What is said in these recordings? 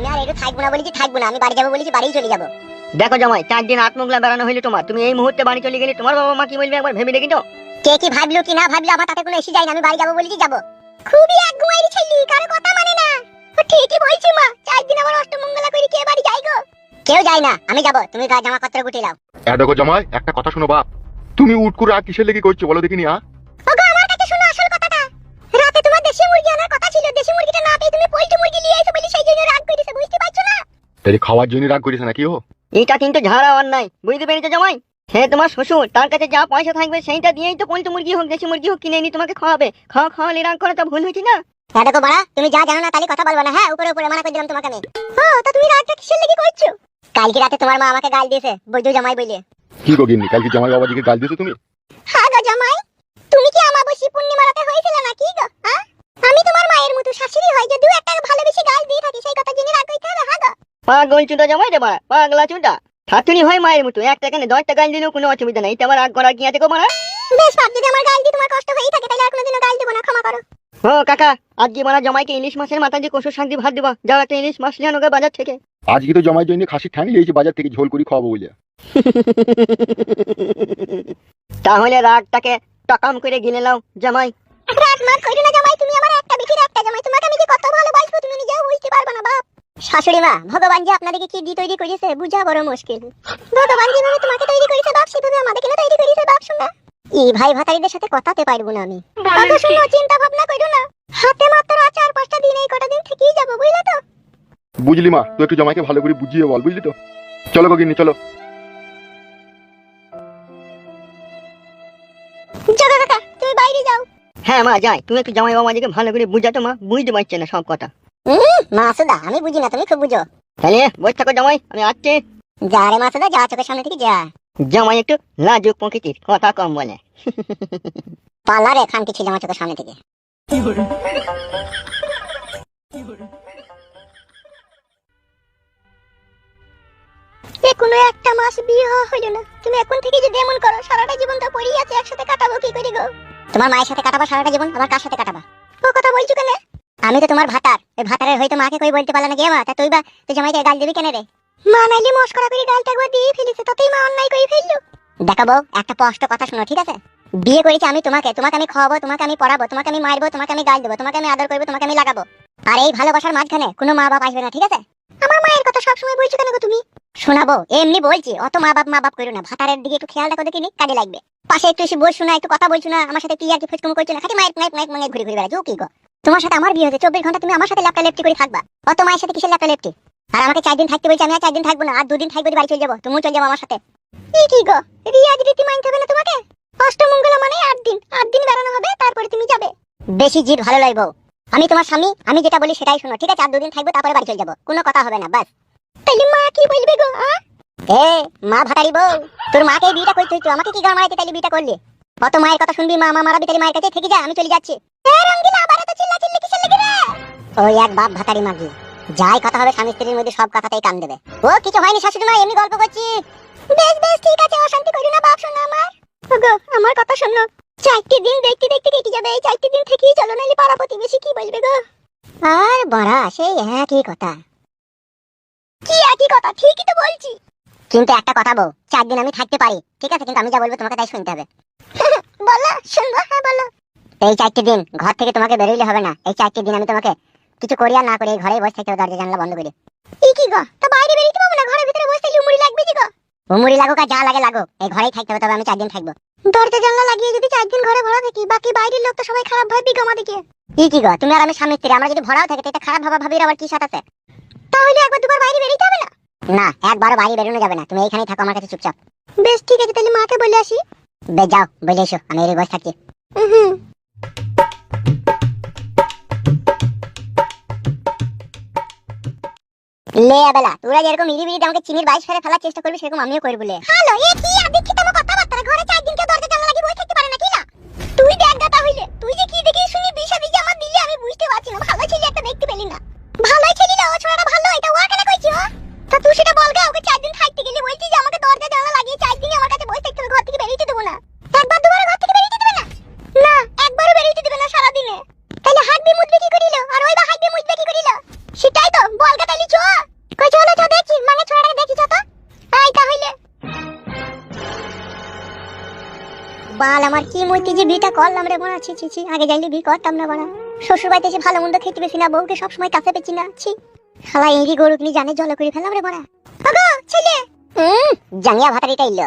আমি আর একটু থাকবো না বলেছি থাকবো না, আমি বাড়ি যাবো বলেছি বাড়ি চলে যাবো। দেখো জামাই, 4 দিন আত্মগলা বেড়ানো হইলো তোমার, তুমি এই মুহূর্তে বাড়ি চলে গেলে তোমার বাবা মা কি বলবে একবার ভেবে দেখি তো। কে কি ভাবলো কি না ভাবলো আমার তাতে কোনো এসে যায় না, আমি বাড়ি যাবো বলেছি যাবো। খুবই একগুঁয়ারি ছেলে, কারো কথা মানে না। ও ঠিকই বলছি মা, 4 দিন আবার অষ্টমঙ্গলা করে কে বাড়ি যায় গো? কেউ যায় না, আমি যাবো, তুমি গা জামা পত্র গুটিয়ে নাও। দেখো জামাই, একটা কথা শোনো বাপ, তুমি উঠ করে আর কিসের লেগে করছো বলো দেখিনি? ওগো আমার কাছে শোনো আসল কথাটা। রাতে তোমার দেশি মুরগি আনার কথা ছিল, দেশি মুরগিটা না পেয়ে তুমি পোল্ট্রি মুরগি নিয়ে এসে বলি সেই জন্য রাগ করেছে, বুঝতে পারছো না? তাই খাওয়ার জন্য রাগ করিস নাকি? ও এটা কিন্তু ঝাড়া অন্যায়, বুঝতে পেরেছো জামাই? হ্যাঁ, তোমার শ্বশুর, তার কাছে যা পয়সা থাকবে সেইটা দিয়েই তো পোল্ট্রি মুরগি হোক দেশি মুরগি হোক কিনে এনে তোমাকে খাওয়াবে। খাওয়ালে রাগ করে তো ভুল হয়েছে না? হ্যাঁ দেখো বাড়া, তুমি যা জানো না তাহলে কথা বলবা না, হ্যাঁ উপরে উপরে মানা করে দিলাম তোমাকে আমি। ও তা তুমি রাগটা কিসের লেগে করছো? কালকে রাতে তোমার মা আমাকে গাল দিয়েছে বৈদ্য জামাই বলে। কি গো গিন্নি, কালকে জামাই বাবাজিকে গাল দিয়েছো তুমি? হ্যাঁ গো জামাই, তুমি কি আমাবস্যা পূর্ণিমা রাতে হয়েছিল নাকি গো? হ্যাঁ, আমি তোমার মায়ের মতো শাশুড়ি হয় যদিও একটা ভালোবেসে গাল দিয়ে থাকি, সেই কথা জেনে রাগ করতে হবে? হ্যাঁ গো পাগল চুদা জামাই রে বাড়া, পাগলা চুদা। শাশুড়ি হয় মায়ের মতো, একটা কেন 10টা গাল দিলেও কোনো অসুবিধা নাই, এটা আমার রাগ করার কি আছে গো মারা? বেশ বাপ, যদি আমার গাল দিয়ে তোমার কষ্ট হয়েই থাকে তাহলে আর কোনোদিনও গাল দেবো না, ক্ষমা করো। ও কাকা, আজকে মারা জামাইকে ইলিশ মাছের মাথা দিয়ে কষু শান্তি ভাত দিবা, যাও একটা ইলিশ মাছ নিয়ে আনো গো বাজার থেকে। আজকে তো জামাই জন্য খাসি ঠ্যাং লিয়েছি বাজার থেকে, ঝোল করে খাওয়াবো বলে। তাহলে রাগটাকে টকাম করে গিলে নাও জামাই। রাগ মার কইরো না জামাই, তুমি আমার একটা বিটির একটা জামাই, তোমাকে আমি যে কত ভালোবাসবো তুমি নিজেও বুঝতে পারবে না বাপ। শাশুড়ি মা, ভগবান যে আপনাদেরকে কি দিয়ে তৈরি করেছে বুঝা বড় মুশকিল। ভগবান যেভাবে তোমাকে তৈরি করেছে বাপ, সেভাবে আমাদেরকে না তৈরি করেছে বাপ। শোনা, এই ভাই ভাতারিদের সাথে কথাতে পারবো না আমি। কথা শুনো, চিন্তা ভাবনা করো না, হাতে মাত্র 4-5টা দিন, এই কটা দিন থেকেই যাবো, বুঝলে তো? বুঝলি মা, তুই একটু জামাইকে ভালো করে বুঝিয়ে বল, বুঝলি তো? চলো গো গিন্নি চলো। জগা কাকা, তুমি বাইরে যাও। হ্যাঁ মা যাই, তুমি একটু জামাই বাবাজিকে ভালো করে বুঝাতো মা, বুঝতে পারছে না সব কথা। মাসুদা, আমি বুঝি না, তুমি খুব বুঝো। তাহলে বসে থাকো জামাই, আমি আসছি। যা রে মাসুদা, যা, চোখের সামনে থেকে যা। জামাই একটু লাজুক প্রকৃতির, কথা কম বলে। পালা রে খানকি ছিল আমার চোখের সামনে থেকে। কোনো একটা মাস বিয়ে হইল না, তুমি এখন থেকে যদি এমন করো সারাটা জীবন তো পড়েই আছে, একসাথে কাটাবো কি করে গো? তোমার মায়ের সাথে কাটাবা সারাটা জীবন, আবার কার সাথে কাটাবা? ও কথা বলছো কেন? আমি তো তোমার ভাতার, এই ভাতারের হয়তো মাকে কই বলতে পারলা না কে মা, তা তুই জামাইকে গাল দিবি কেন রে? মা নাইলে মস্করা করে গালটা একবার দিয়ে ফেলেছে, তাতেই মা অন্যায় করে ফেললো। দেখাবো একটা স্পষ্ট কথা শুনো, ঠিক আছে? বিয়ে করেছি আমি তোমাকে, তোমাকে আমি খাওয়াবো, তোমাকে আমি পড়াবো, তোমাকে আমি মারবো, তোমাকে আমি গাল দেবো, তোমাকে আমি আদর করবো, তোমাকে আমি লাগাবো। আর এই ভালোবাসার মাঝখানে কোনো মা বাপ আসবে না, ঠিক আছে? আমার মায়ের কথা সবসময় বলছো কেন গো তুমি? শোনাবো এমনি বলছি, অত মা বাপ করো না, ভাতারের দিকে একটু খেয়াল রাখো, দেখিনি কাজে লাগবে। পাশে একটু এসে বসছো না, একটু কথা বলছো না, আমার সাথে ক্লিয়ার কি ফেসকুম করছো না, খালি মাইক মাইক মাইক মানে ঘুরে ঘুরে বেড়াচ্ছো কি গো? তোমার সাথে আমার বিয়ে হয়েছে, 24 ঘন্টা তুমি আমার সাথে ল্যাপটা লেপটি করে থাকবা, অত মায়ের সাথে কিসের ল্যাপটা লেপটি? আর আমাকে 4 দিন থাকতে বলছি, আমি আর 4 দিন থাকবো না, আর 2 দিন থাকবো, বাড়ি চলে যাবো, তুমিও চলে যাবো আমার সাথে। কি গো, রিয়াজ রীতি মানতে হবে না তোমাকে? অষ্টমঙ্গলা মানে 8 দিন, 8 দিন বেড়ানো হবে, তারপরে তুমি যাবে। বেশি জিদ ভালো লাগবে, আমি তোমার স্বামী, আমি যেটা বলি সেটাই শোনো, ঠিক আছে? আর 2 দিন থাকবো, তারপরে বাড়ি চলে যাবো, কোনো কথা হবে না, বাস। তাইলে মা কি বলবে গো? এ মা ভাতারি বউ, তোর মাকে বিয়েটা করতে হইতো, আমাকে কি গান মারাইতে তাইলে বিয়েটা করলি? অত মায়ের কথা শুনবি, মা মারাবি, তাইলে মায়ের কাছে থেকে যা, আমি চলে যাচ্ছি। রঙ্গিলা আবার এত চিল্লাচিল্লি কিসের লেগে রে? ওই এক বাপ ভাতারি মাগি, যাই কথা হবে স্বামী স্ত্রীর মধ্যে সব কথাতেই কান দেবে। ও কিছু হয়নি শাশুড়ি মা, এমনি গল্প করছি। বেশ বেশ ঠিক আছে, অশান্তি করি না বাপ শোনা আমার। ওগো আমার কথা শোনো, 4টি দিন দেখতে দেখতে কেটে যাবে, এই 4টি দিন থেকেই চলো, নাইলে পাড়া প্রতিবেশী কি বলবে গো? আর বড়া সেই একই কথা। কি একই কথা? ঠিকই তো বলছি। কিন্তু একটা কথা বউ, 4 দিন আমি থাকতে পারি, ঠিক আছে? কিন্তু আমি যা বলবো তোমাকে তাই শুনতে হবে। বলো, শুনবো, হ্যাঁ বলো। এই 4টি দিন ঘর থেকে তোমাকে বেরোইলে হবে না, এই 4টি দিন আমি তোমাকে কিছু করি আর না করি, ঘরেই বসে থাকতে হবে, দরজা জানলা বন্ধ করে। এই কি গো, তা বাইরে বেরিয়ে পাবো না, ঘরের ভিতরে বসে থাকলে উমুরি লাগবে কি গো? উমুরি লাগুক আর যা লাগে লাগুক, এই ঘরেই থাকতে হবে, তবে আমি 4 দিন থাকবো। দরজা জানলা লাগিয়ে যদি 4 দিন ঘরে ভরা থাকি, বাকি বাইরের লোক তো সবাই খারাপ ভাববে গো আমাদেরকে। এই কি গো, তুমি আর আমি স্বামী স্ত্রী, আমরা যদি ভরাও থাকে এটা খারাপ ভাবির আবার কি সাথ আছে? তাহলে একবার দুবার বাইরে বেরিয়ে যাবে না? না, একবারও বাইরে বেরোনো যাবে না, তুমি এইখানেই থাকো আমার কাছে চুপচাপ। বেশ ঠিক আছে, তাহলে মাকে বলে আসি। বেশ যাও, বলে এসো, আমি এই বসে থাকি। লে বেলা, তোরা যেরকম ইরিবিরি আমাকে চিনির 22 ফেরে ফেলার চেষ্টা করবি, সেরকম আমিও করব লে। হ্যালো, এ কি আদিক্ষিত আমার কথাবার্তা, ঘরে 4 দিন কেউ দরজা জানলা লাগিয়ে বসে থাকতে পারে নাকি না? তুই দেখ গাতা হইলে, তুই যে কি দেখে শুনি বিষাদি যে আমার দিলে, আমি বুঝতে পারছি না। ভালো ছেলে একটা দেখতে পেলি না? ভালোই ছেলে না, ও ছোড়াটা ভালো, এটা ওয়া কেন কইছি? তা তুই সেটা বল গা, ওকে 4 দিন থাকতে গেলে বলতি যে আমাকে দরজা জানলা লাগিয়ে 4 দিন আমার কাছে বসে থাকতে হবে, ঘর থেকে বেরিয়ে দেবো না। একবার দুবার ঘর থেকে বেরিয়ে দেবে না? না, একবারও বেরিয়ে দেবে না সারা দিনে। তাহলে হাঁটবে মুদবে কি করিল, আর ওইবা হাঁটবে মুদবে কি করিল? সেটাই তো বল গা, তাইলে চল। বাল আমার কি মইতে যে বিটা করলাম রে বড়া, ছি ছি ছি, আগে যাইলে বি করতাম না বড়া। শ্বশুর বাড়িতে এসে ভালো মন্দ খেতে পেছি না, বউকে সবসময় কাছে পেছি না, ছি। শালা এরি গরুক নি জানে জল করে ফেলাম রে বড়া। আগো ছেলে জাঙ্গিয়া ভাতারিটা ইল্লো।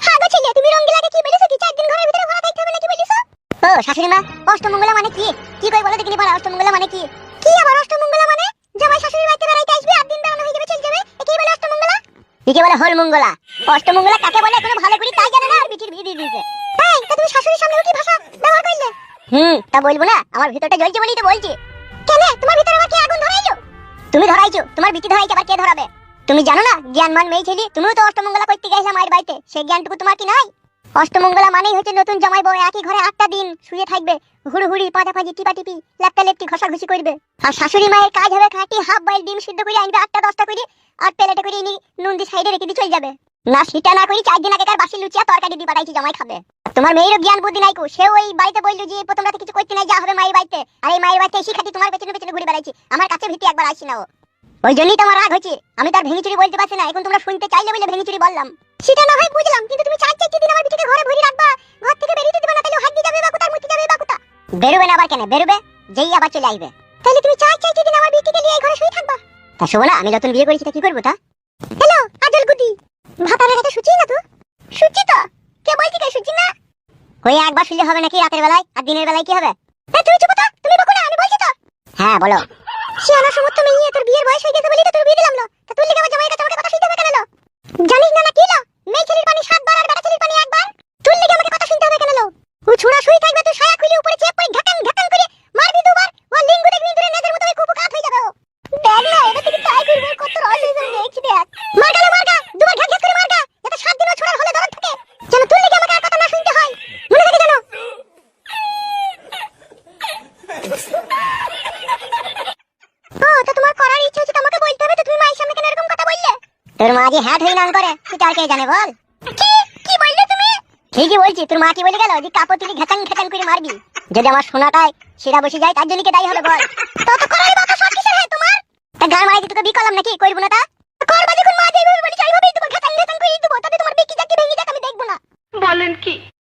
হ্যাঁ গো ছেলে, তুমি রঙ্গিলাকে কি বলেছো কি 4 দিন ঘরের ভিতরে ভাড়া থাকতে হবে নাকি বলেছো? ও শাশুড়ি মা, অষ্টমঙ্গলা মানে কি? কি কই বলো দেখিনি বড়া, অষ্টমঙ্গলা মানে কি? কি আবার অষ্টমঙ্গলা মানে? জামাই শাশুড়ির বাড়িতে বেড়াইতে আসবে, 8 দিন বেড়ানো হয়ে যাবে, চলে যাবে, একেই বলে অষ্টমঙ্গলা? একে বলে হলমঙ্গলা। অষ্টমঙ্গলা কাকে বলে কোনো ভালো করে তাই জানে না, আর বিটির ভিড় দিয়েছে। এই তা তুমি শাশুড়ির সামনে কি ভাষা ব্যবহার করলে? তা বলবো না, আমার ভিতরটা জ্বলছে বলেই তো বলছি। কেন তোমার ভিতরে আবার কি আগুন ধরাইলো? তুমি ধরাইছো, তোমার বিটি ধরাইছে, আবার কে ধরাবে? তুমি জানো না জ্ঞানমান মেয়ে ছেলে, তুমিও তো অষ্টমঙ্গলা করতে গেছিলা মায়ের বাড়িতে, সেই জ্ঞানটুকু তোমার কি নাই? অষ্টমঙ্গলা মানেই হচ্ছে নতুন জামাই বউ একই ঘরে 8টা দিন শুয়ে থাকবে, হুড়ুহুড়ি পাজাপাজি টিপাটিপি লেপটালেপটি ঘষাঘষি করবে। আর শাশুড়ি মায়ের কাজ হবে খাঁটি হাফ বয়েল ডিম সিদ্ধ করে আনবে 8টা 10টা করে, আর প্লেটে করে নিয়ে নুন দিয়ে সাইডে রেখে দিয়ে চলে যাবে। না সেটা না করি 4 দিন আগেকার বাসি লুচিয়া তরকারি দিয়ে পাঠাইছি জামাই খাবে। তোমার মেয়েরও জ্ঞান বুদ্ধি নাই কো, সে ওই বাড়িতে বললো যে প্রথম রাতে কিছু করতে নাই, যা হবে মায়ের বাড়িতে, আর এই মায়ের বাড়িতে এসে খাটি তোমার পেছনে পেছনে ঘুরে বেড়াইছি, আমার কাছে ভীতি একবার আসি না ও। ওই জন্যই তোমার রাগ হচ্ছে, আমি তার ভেঙে চুরি বলতে পারছি না, এখন তোমরা শুনতে চাইলে বলে ভেঙে চুরি বললাম। সেটা না হয় বুঝলাম, কিন্তু তুমি 4 দিন আমার বিটিকে ঘরে ভরি রাখবা, ঘর থেকে বেরিয়ে দিবে না, তাহলে হাত দিয়ে যাবে বা কোথায় মুতি যাবে বা কোথা? বেরোবে না আবার কেন বেরোবে? যেই আবার চলে আসবে। তাহলে তুমি 4 দিন আমার বিটিকে নিয়ে এই ঘরে শুয়ে থাকবা? তা শোনো না, আমি নতুন বিয়ে করেছি, তা কি করবো তা? হ্যালো আজল গুদি, ভাতারের হাতে সুচি না তো? সুচি তো? কে বলছি কে সুচি না? ওই একবার শুলে হবে নাকি রাতের বেলায়, আর দিনের বেলায় কি হবে? তুমি চুপ থাক, তুমি বকো না, আমি বলছি তো। হ্যাঁ বলো। শিয়ানা সমস্ত মেয়ে, তোর বিয়ের বয়স হয়ে গেছে বলি তো তোর বিয়ে দিলাম না, তা তুই লিখে আমার জামাইয়ের কাছে আমাকে কথা শুনতে হবে কেন লো? জানিস না না কি লো, মেয়ে ছেলের পানি 7 বার আর বেটা ছেলের পানি 1 বার, তুই লিখে আমাকে কথা শুনতে হবে কেন লো? ও ছুড়া শুই থাকবে, তুই ছায়া খুলে উপরে চেপ করে ঘাটাং ঘাটাং করে মারবি দুবার, ও লিঙ্গ দেখবি দূরে নেজের মতো কুপু কাট হয়ে যাবে ও। দেখ না এটা থেকে তাই করবে, কত রস হয়ে যাবে দেখছি দেখ। মারগা দুবার ঘাট ঘাট করে মারগা, এটা 7 দিনও ছড়ার হলে ধরত থাকে, যেন তুই লিখে আমাকে আর কথা না শুনতে হয়, মনে থাকে জানো? ও তা তোমার করার ইচ্ছে হচ্ছে তোমাকে বলতে হবে, তো তুমি মায়ের সামনে কেন এরকম কথা বললে? তোর মা যে হ্যাট হই নাং করে সেটা আর কে জানে বল? কি কি বললে তুমি? ঠিকই বলছি, তোর মা কি বলে গেল যে কাপড় তুলি ঘাটাং ঘাটাং করে মারবি, যদি আমার সোনাটাই সেটা বসে যায় তার জন্য কি দায়ী হবে বল? তত করার বাবা সব কিসের হয় তোমার? তা গান মারাইতে তোকে বি করলাম নাকি, করব না তা? করবা যখন মা যাইবে বলি চাইবে তোমার ঘাটাং ঘাটাং করে দেবো, তাতে তোমার বিকি যাকে ভেঙে যাক আমি দেখব না। বলেন কি?